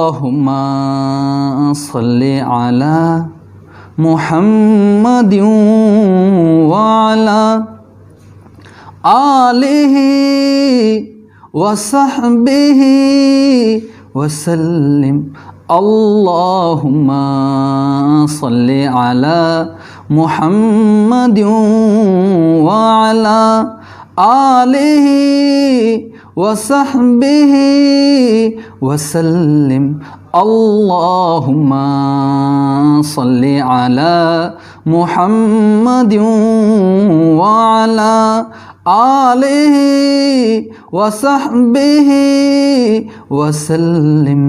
अल्लाहुम्मा सल्लि अला मुहम्मदिन व अला आलिहि व सहबिहि वसल्लिम। अल्लाहुम्मा सल्लि अला मुहम्मदिन व अला आलिहि व सहबिहि वसल्लिम। अल्लाहुम्मा सल्लि अला मुहम्मदिन व अला आलिहि व सहबिहि वसल्लिम।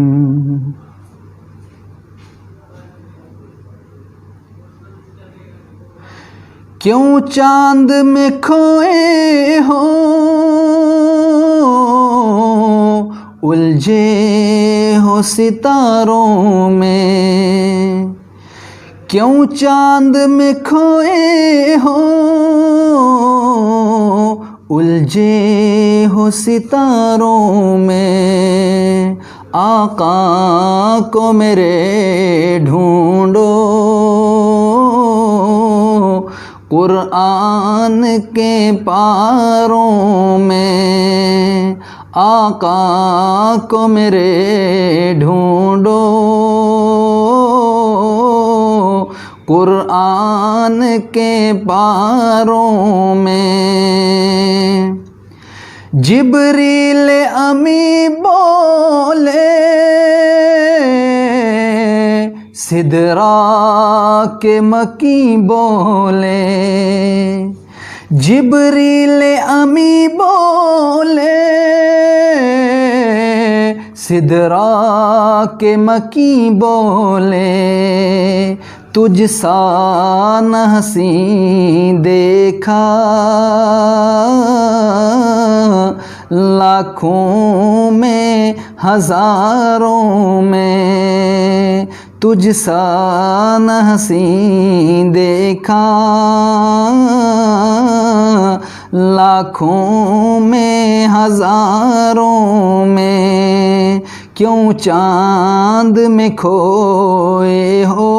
क्यों चांद में खोए हो उलझे हो सितारों में, क्यों चांद में खोए हो उलझे हो सितारों में। आका को मेरे ढूंढो कुरान के पारों में। आका को मेरे ढूंढो कुरान के पारों में। जिब्रील अमी बोले सिदरा के मकी बोले। जिब्रील अमी बोले सिदरा के मकी बोले। तुझ सा न हसी देखा लाखों में हजारों में। तुझ सा न हसी देखा लाखों में हजारों में। क्यों चांद में खोए हो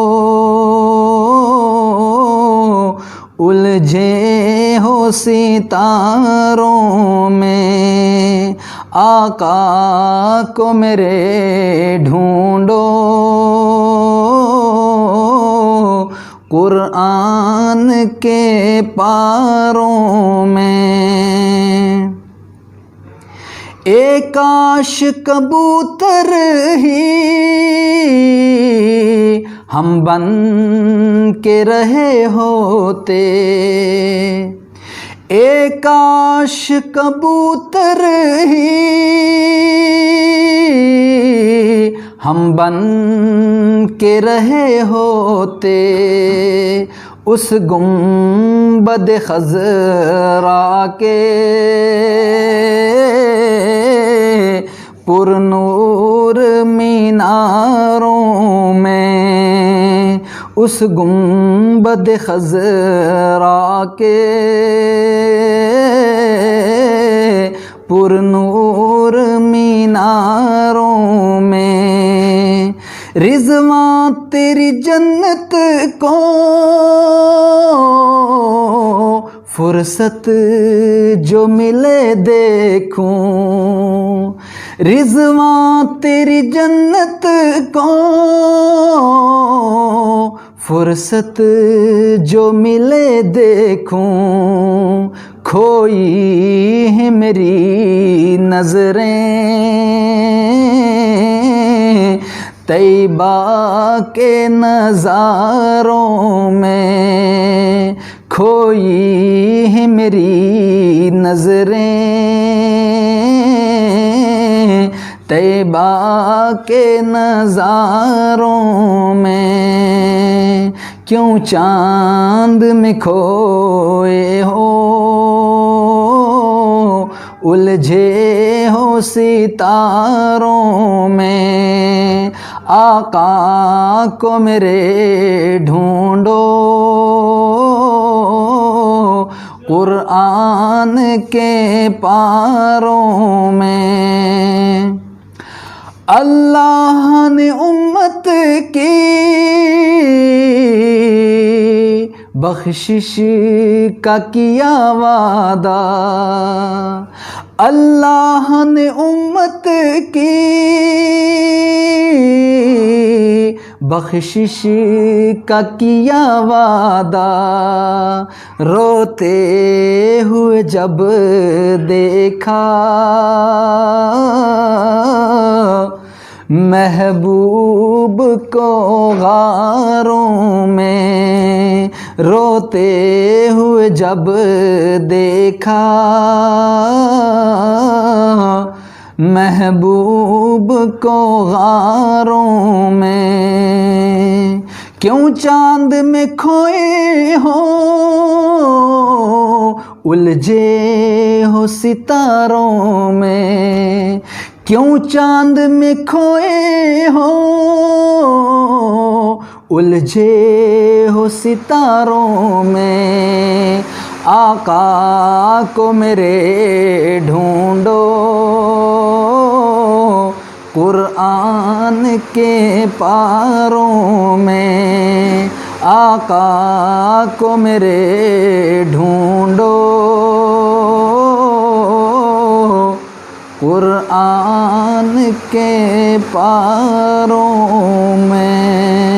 उलझे हो सितारों में। आका को मेरे ढूंढो कुरान के पारों में। एक काश कबूतर ही हम बन के रहे होते। एक काश कबूतर ही हम बन के रहे होते। उस गुंबद खज़रा के पुरनूर मीनारों में। उस गुंबद खज़रा के पुरनूर मीनारों में। रिज़वां तेरी जन्नत को फुर्सत जो मिले देखूं। रिज़वां तेरी जन्नत को फुर्सत जो मिले देखूं। खोई है मेरी नज़रें तैबा के नज़ारों में। खोई है मेरी नज़रें तैबा के नज़ारों में। क्यों चांद में खोए हो उलझे हो सितारों में। आका को मेरे ढूंढो कुरान के पारों में। अल्लाह ने उम्मत की बख्शिश का किया वादा, अल्लाह ने उम्मत की बख्शिश का किया वादा। रोते हुए जब देखा महबूब को गारों में, रोते हुए जब देखा महबूब को गारों में। क्यों चांद में खोए हो उलझे हो सितारों में, क्यों चांद में खोए हो उलझे हो सितारों में। आका को मेरे ढूंढो कुरान के पारों में, आका को मेरे ढूंढो कुरान के पारों में।